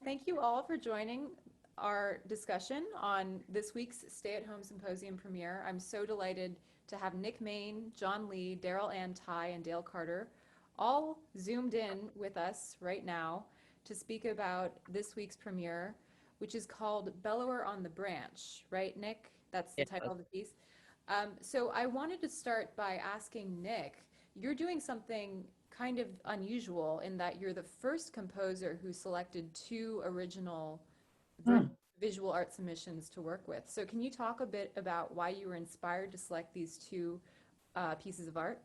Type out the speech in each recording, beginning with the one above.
Thank you all for joining our discussion on this week's Stay at Home Symposium premiere. I'm so delighted to have Nick Main, John Lee, Darril Ann Tighe, and Dale Carter all zoomed in with us right now to speak about this week's premiere, which is called Bellower on the Branch, right, Nick? That's the Yeah. title of the piece. So I wanted to start by asking Nick, you're doing something kind of unusual in that you're the first composer who selected two original Hmm. visual art submissions to work with. So can you talk a bit about why you were inspired to select these two pieces of art?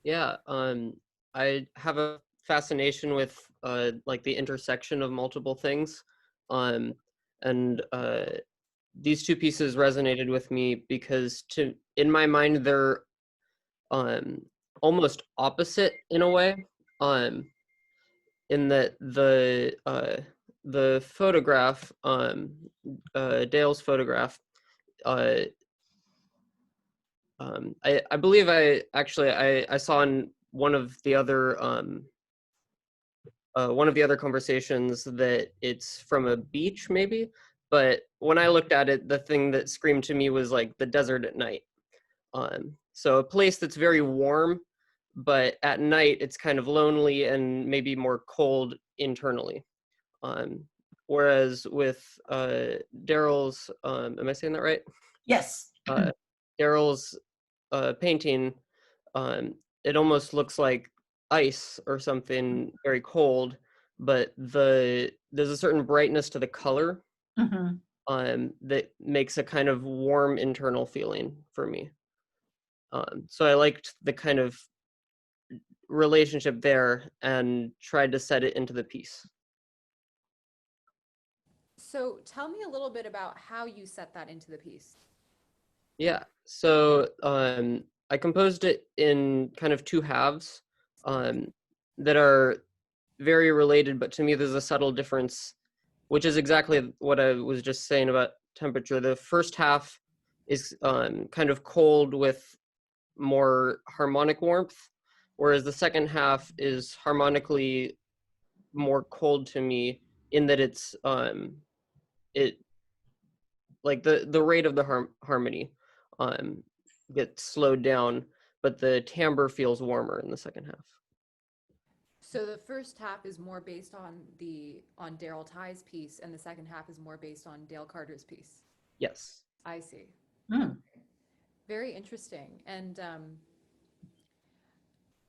Yeah, I have a fascination with like the intersection of multiple things. Um, and these two pieces resonated with me because in my mind they're um almost opposite in a way. Um, in that the photograph, Dale's photograph, uh I believe I saw in one of the other conversations that it's from a beach maybe, but when I looked at it, the thing that screamed to me was like the desert at night. So a place that's very warm, but at night it's kind of lonely and maybe more cold internally. Um, Whereas with Darryl's, am I saying that right? Yes. Uh, Darryl's painting, um, it almost looks like ice or something very cold, but there's a certain brightness to the color Hmm. that makes a kind of warm internal feeling for me. So I liked the kind of relationship there and tried to set it into the piece. So tell me a little bit about how you set that into the piece. Yeah, so I composed it in kind of two halves um, that are very related, but to me there's a subtle difference, which is exactly what I was just saying about temperature. The first half is kind of cold with more harmonic warmth, whereas the second half is harmonically more cold to me in that it like the rate of the harmony um gets slowed down, but the timbre feels warmer in the second half. So the first half is more based on Darril Tighe's piece, and the second half is more based on Dale Carter's piece. Yes. I see. Mm. Okay. Very interesting. And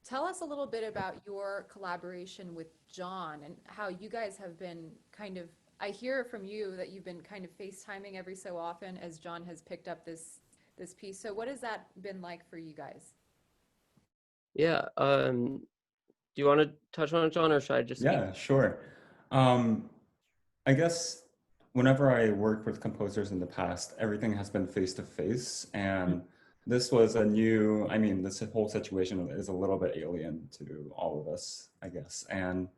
tell us a little bit about your collaboration with John and how you guys have been kind of, I hear from you that you've been kind of FaceTiming every so often as John has picked up this piece. So what has that been like for you guys? Yeah. Do you want to touch on it, John, or should I just speak? Yeah, sure. Um, I guess whenever I worked with composers in the past, everything has been face to face. And this was I mean, this whole situation is a little bit alien to all of us, I guess. And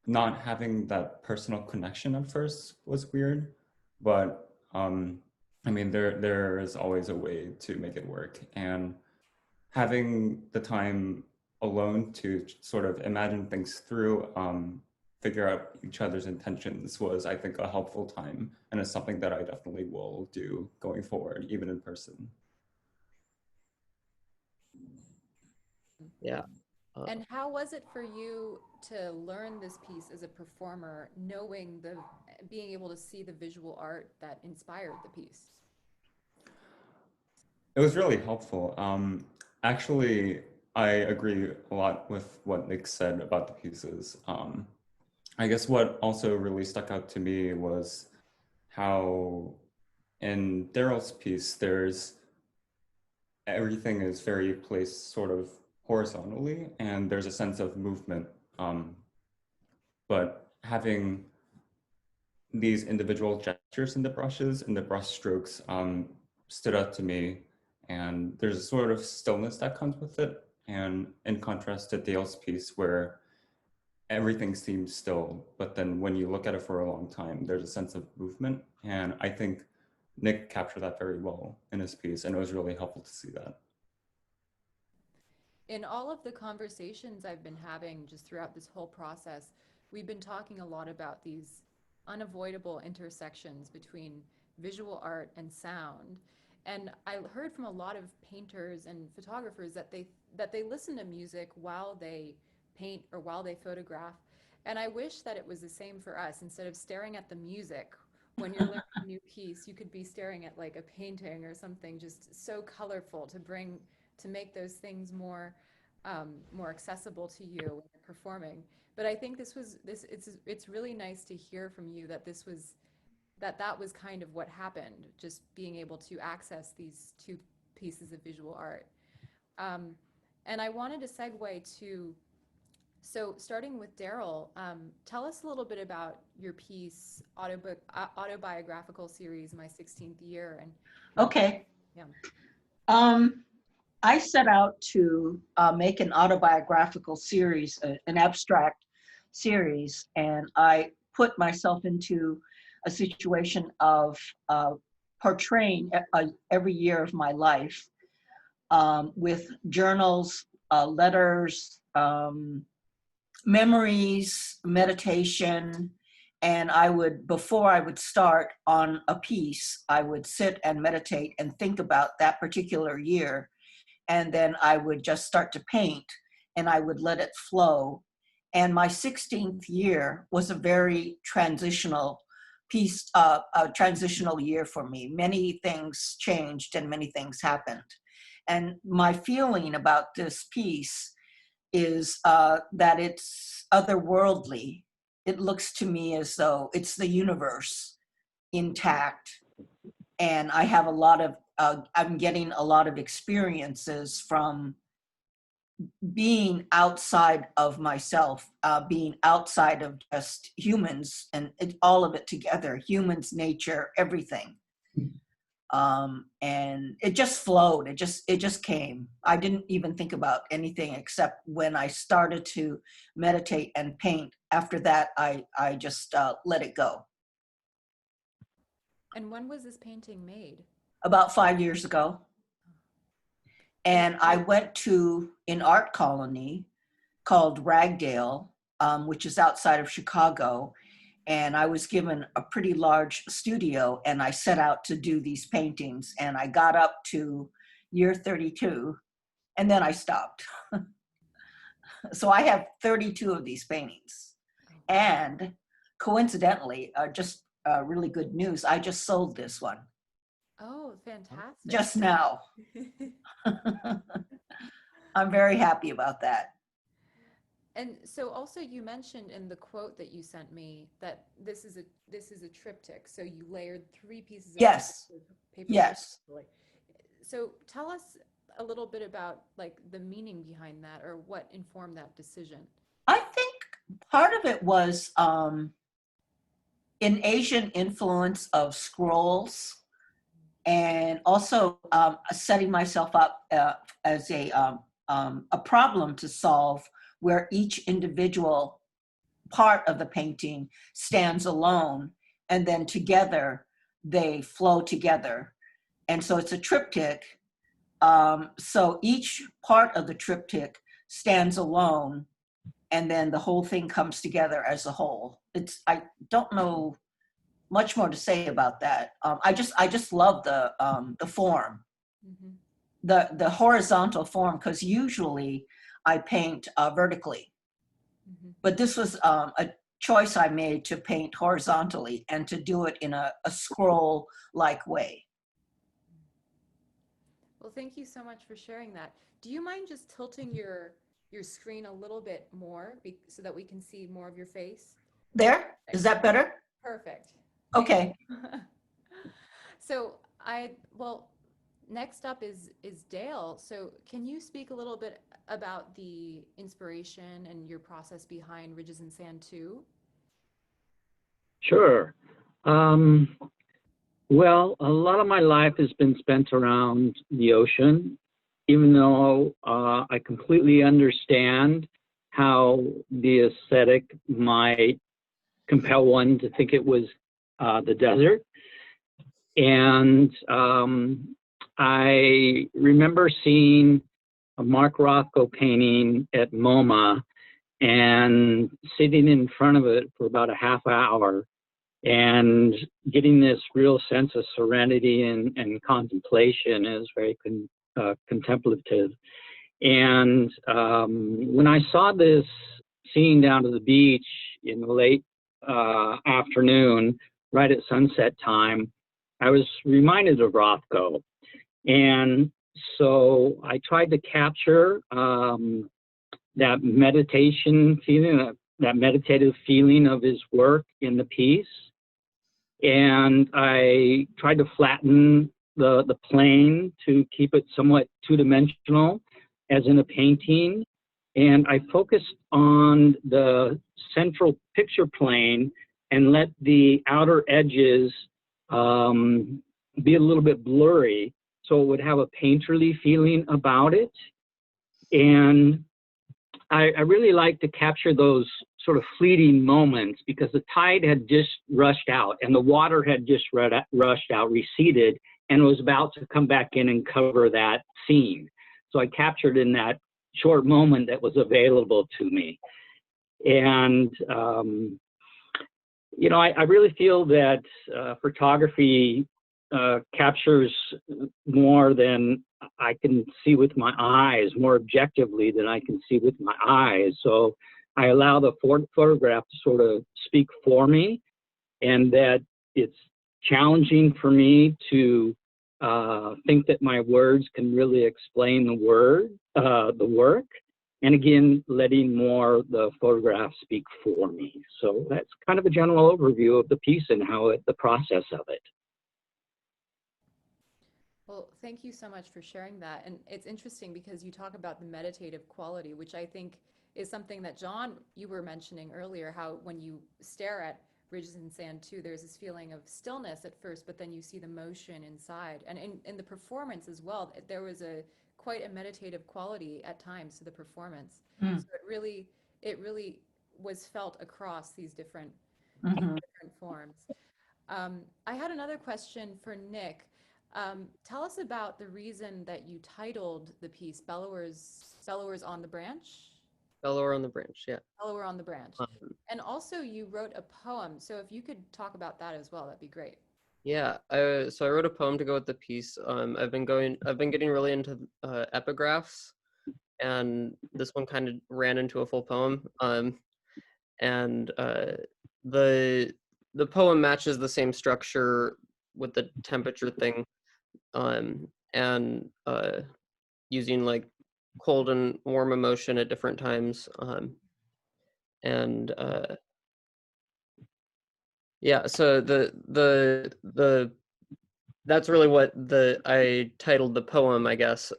not having that personal connection at first was weird. But I mean, there is always a way to make it work. And having the time alone to sort of imagine things through, figure out each other's intentions was, I think, a helpful time. And it's something that I definitely will do going forward, even in person. Yeah. Uh, And how was it for you to learn this piece as a performer, knowing being able to see the visual art that inspired the piece? It was really helpful. Actually, I agree a lot with what Nick said about the pieces. I guess what also really stuck out to me was how in Darryl's piece, everything is very placed sort of horizontally, and there's a sense of movement. But having these individual gestures in the brushes and the brush strokes stood out to me. And there's a sort of stillness that comes with it. And in contrast to Dale's piece, where everything seems still, but then when you look at it for a long time, there's a sense of movement. And I think Nick captured that very well in his piece, and it was really helpful to see that. In all of the conversations I've been having just throughout this whole process, we've been talking a lot about these unavoidable intersections between visual art and sound. And I heard from a lot of painters and photographers that they listen to music while they paint or while they photograph. And I wish that it was the same for us. Instead of staring at the music when you're learning a new piece, you could be staring at like a painting or something just so colorful to make those things more more accessible to you when you're performing. But I think it's really nice to hear from you that that was kind of what happened, just being able to access these two pieces of visual art. And I wanted to segue to, so starting with Darril, tell us a little bit about your piece, autobiographical series, My 16th Year. And Okay. yeah. I set out to make an autobiographical series, an abstract series, and I put myself into a situation of portraying every year of my life with journals, letters, memories, meditation. And before I would start on a piece, I would sit and meditate and think about that particular year. And then I would just start to paint and I would let it flow. And my 16th year was a very transitional piece, a transitional year for me. Many things changed and many things happened. And my feeling about this piece is that it's otherworldly. It looks to me as though it's the universe intact. And I have I'm getting a lot of experiences from being outside of myself, being outside of just humans and all of it together, humans, nature, everything. And it just flowed. It just came. I didn't even think about anything except when I started to meditate and paint. After that, I just let it go. And when was this painting made? About 5 years ago. And I went to an art colony called Ragdale, which is outside of Chicago. And I was given a pretty large studio and I set out to do these paintings. And I got up to year 32 and then I stopped. So I have 32 of these paintings. And coincidentally, just really good news, I just sold this one. Oh, fantastic. Just now. I'm very happy about that. And so also you mentioned in the quote that you sent me that this is a triptych. So you layered 3 pieces of Yes. paper. Yes. So tell us a little bit about like the meaning behind that, or what informed that decision. I think part of it was an Asian influence of scrolls, and also setting myself up as a problem to solve, where each individual part of the painting stands alone, and then together they flow together. And so it's a triptych. So each part of the triptych stands alone, and then the whole thing comes together as a whole. I don't know much more to say about that. I just love the form, Mm-hmm. the horizontal form, because usually I paint vertically, but this was a choice I made to paint horizontally and to do it in a scroll-like way. Well, thank you so much for sharing that. Do you mind just tilting your screen a little bit more so that we can see more of your face? There? Is that better? Perfect. Okay. So next up is Dale. So can you speak a little bit about the inspiration and your process behind Ridges and Sand 2? Sure. Well, a lot of my life has been spent around the ocean, even though I completely understand how the aesthetic might compel one to think it was the desert. And I remember seeing a Mark Rothko painting at MoMA, and sitting in front of it for about a half hour and getting this real sense of serenity and contemplation is very contemplative. And when I saw this scene down to the beach in the late afternoon, right at sunset time, I was reminded of Rothko. And so I tried to capture that meditation feeling, that meditative feeling of his work in the piece. And I tried to flatten the plane to keep it somewhat two-dimensional, as in a painting. And I focused on the central picture plane and let the outer edges be a little bit blurry, so it would have a painterly feeling about it. And I really like to capture those sort of fleeting moments, because the tide had just rushed out and the water had just rushed out, receded, and was about to come back in and cover that scene. So I captured in that short moment that was available to me. And, you know, I really feel that photography captures more than I can see with my eyes, more objectively than I can see with my eyes. So I allow the photograph to sort of speak for me, and that it's challenging for me to think that my words can really explain the work. And again, letting more the photograph speak for me. So that's kind of a general overview of the piece and the process of it. Well, thank you so much for sharing that. And it's interesting because you talk about the meditative quality, which I think is something that, John, you were mentioning earlier, how when you stare at Ridges and Sand too, there's this feeling of stillness at first, but then you see the motion inside. And in the performance as well, there was quite a meditative quality at times to the performance. So it really was felt across these different forms. I had another question for Nick. Tell us about the reason that you titled the piece Bellowers on the Branch? Bellower on the Branch, yeah. Bellower on the Branch. And also you wrote a poem. So if you could talk about that as well, that'd be great. Yeah, so I wrote a poem to go with the piece. I've been getting really into epigraphs, and this one kind of ran into a full poem. And the poem matches the same structure with the temperature thing, and using like cold and warm emotion at different times, and yeah, so that's really what I titled the poem, I guess,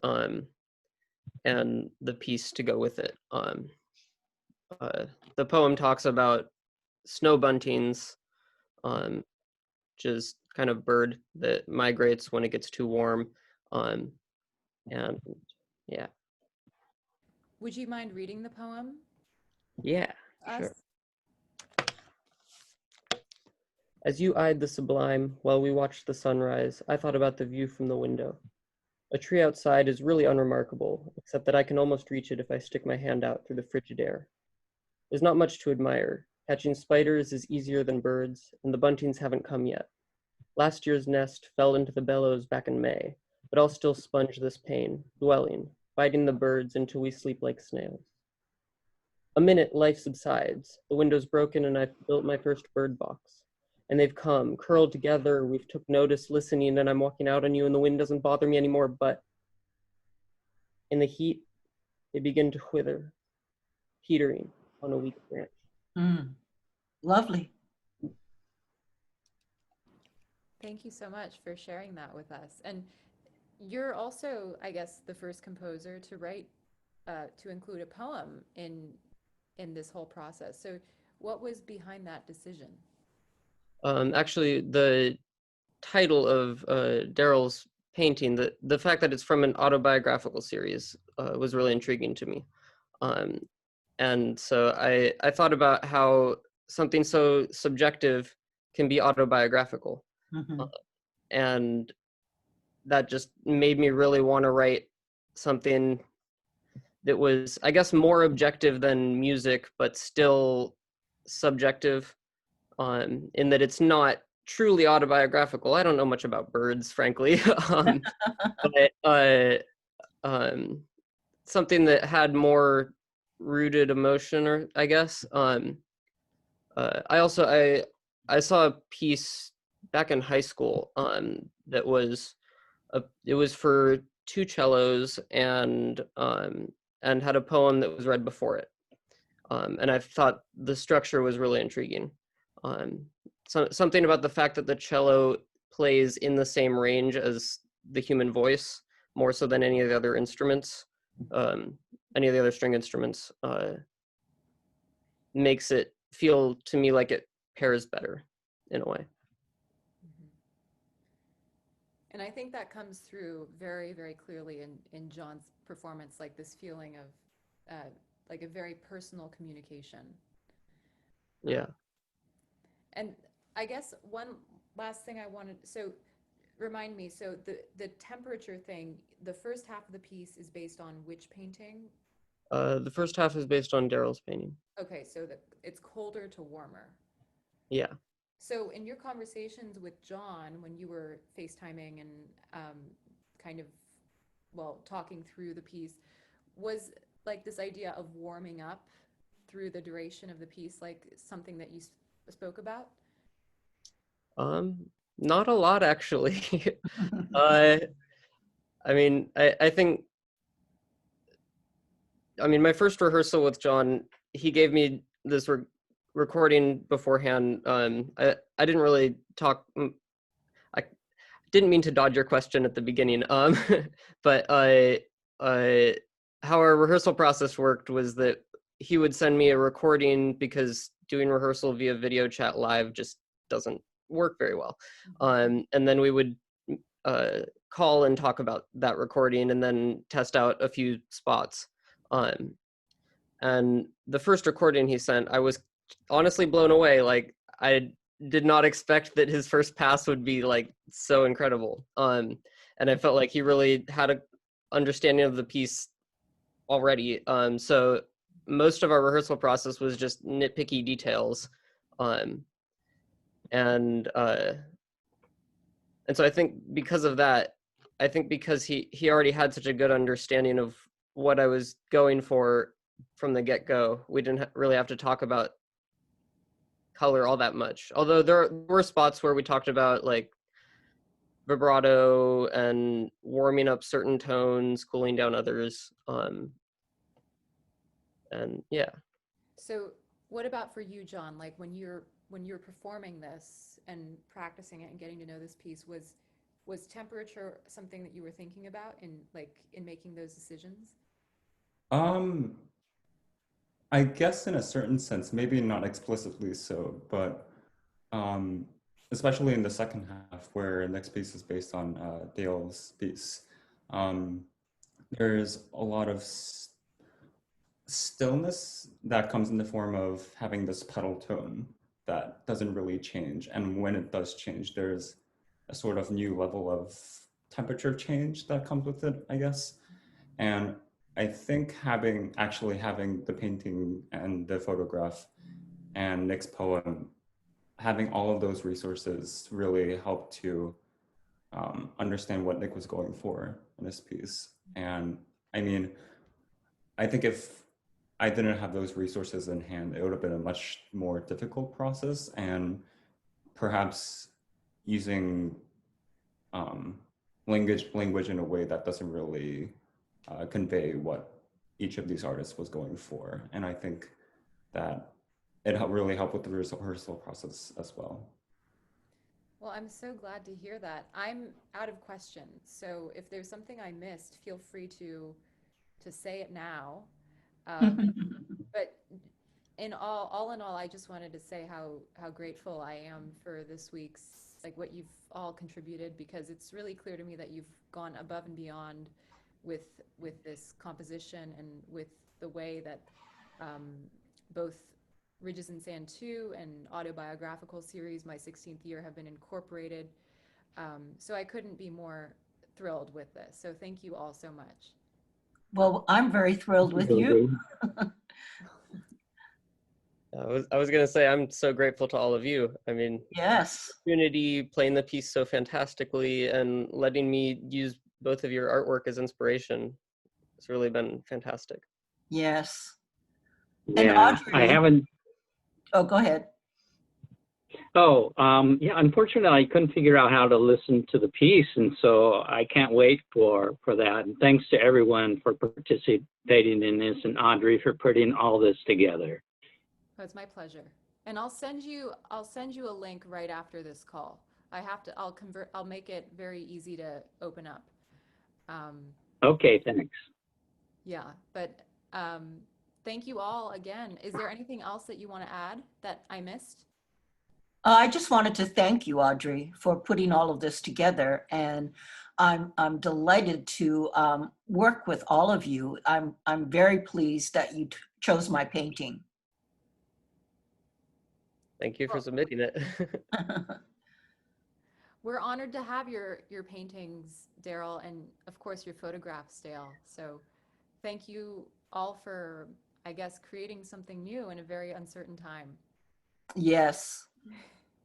and the piece to go with it. The poem talks about snow buntings, which is kind of bird that migrates when it gets too warm, and yeah. Would you mind reading the poem? Yeah, Us? sure. As you eyed the sublime while we watched the sunrise, I thought about the view from the window. A tree outside is really unremarkable, except that I can almost reach it if I stick my hand out through the frigid air. There's not much to admire. Catching spiders is easier than birds, and the buntings haven't come yet. Last year's nest fell into the bellows back in May, but I'll still sponge this pain, dwelling, biting the birds until we sleep like snails. A minute, life subsides. The window's broken and I've built my first bird box. And they've come, curled together, we've took notice, listening, and I'm walking out on you and the wind doesn't bother me anymore, but in the heat, they begin to wither, teetering on a weak branch. Lovely. Thank you so much for sharing that with us. And you're also, I guess, the first composer to write, to include a poem in this whole process. So what was behind that decision? Actually, the title of Darrill's painting, the fact that it's from an autobiographical series was really intriguing to me. And so I thought about how something so subjective can be autobiographical. And that just made me really want to write something that was, I guess, more objective than music, but still subjective, in that it's not truly autobiographical. I don't know much about birds, frankly, but something that had more rooted emotion, or I guess. I saw a piece back in high school that was it was for two cellos and had a poem that was read before it. And I thought the structure was really intriguing. Something about the fact that the cello plays in the same range as the human voice, more so than any of the other instruments, any of the other string instruments, makes it feel to me like it pairs better in a way. And I think that comes through very, very clearly in John's performance, like this feeling of like a very personal communication. Yeah. And I guess one last thing I wanted, so remind me, so the temperature thing, the first half of the piece is based on which painting? The first half is based on Darrill's painting. Okay, so it's colder to warmer. Yeah. So in your conversations with John, when you were FaceTiming and kind of, well, talking through the piece, was like this idea of warming up through the duration of the piece, like something that you spoke about? Not a lot, actually. I mean, I think, I mean, my first rehearsal with John, he gave me this recording beforehand. I didn't really talk. I didn't mean to dodge your question at the beginning. But how our rehearsal process worked was that he would send me a recording, because doing rehearsal via video chat live just doesn't work very well. And then we would call and talk about that recording and then test out a few spots. And the first recording he sent, I was honestly blown away. Like, I did not expect that his first pass would be like so incredible. And I felt like he really had a understanding of the piece already. So most of our rehearsal process was just nitpicky details. And so I think because of that, I think because he already had such a good understanding of what I was going for from the get-go, we didn't really have to talk about color all that much. Although there were spots where we talked about like vibrato and warming up certain tones, cooling down others. And yeah. So what about for you, John? Like when you're performing this and practicing it and getting to know this piece, was temperature something that you were thinking about in making those decisions? I guess in a certain sense, maybe not explicitly so, but especially in the second half, where the next piece is based on Dale's piece, there's a lot of stillness that comes in the form of having this pedal tone that doesn't really change. And when it does change, there's a sort of new level of temperature change that comes with it, I guess. And I think actually having the painting and the photograph and Nick's poem, having all of those resources really helped to understand what Nick was going for in this piece. And I mean, I think if I didn't have those resources in hand, it would have been a much more difficult process, and perhaps using language in a way that doesn't really convey what each of these artists was going for. And I think that it really helped with the rehearsal process as well. Well, I'm so glad to hear that. I'm out of questions, so if there's something I missed, feel free to say it now. But all in all, I just wanted to say how grateful I am for this week's, like what you've all contributed, because it's really clear to me that you've gone above and beyond with this composition and with the way that both Ridges in Sand 2 and autobiographical series, My 16th Year, have been incorporated. So I couldn't be more thrilled with this. So thank you all so much. Well, I'm very thrilled with you. I was gonna say I'm so grateful to all of you. I mean, Yes. opportunity, playing the piece so fantastically, and letting me use both of your artwork as inspiration. It's really been fantastic. Yes. And Yeah, Audrey, I haven't. oh, go ahead. Oh, yeah. Unfortunately, I couldn't figure out how to listen to the piece, and so I can't wait for that. And thanks to everyone for participating in this, and Audrey for putting all this together. Oh, it's my pleasure. And I'll send you a link right after this call. I'll make it very easy to open up. Okay, thanks. Yeah, but thank you all again. Is there anything else that you want to add that I missed? I just wanted to thank you, Audrey, for putting all of this together. And I'm delighted to work with all of you. I'm very pleased that you chose my painting. Thank you for submitting it. We're honored to have your paintings, Darril, and of course your photographs, Dale. So thank you all for, I guess, creating something new in a very uncertain time. Yes.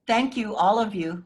Thank you, all of you.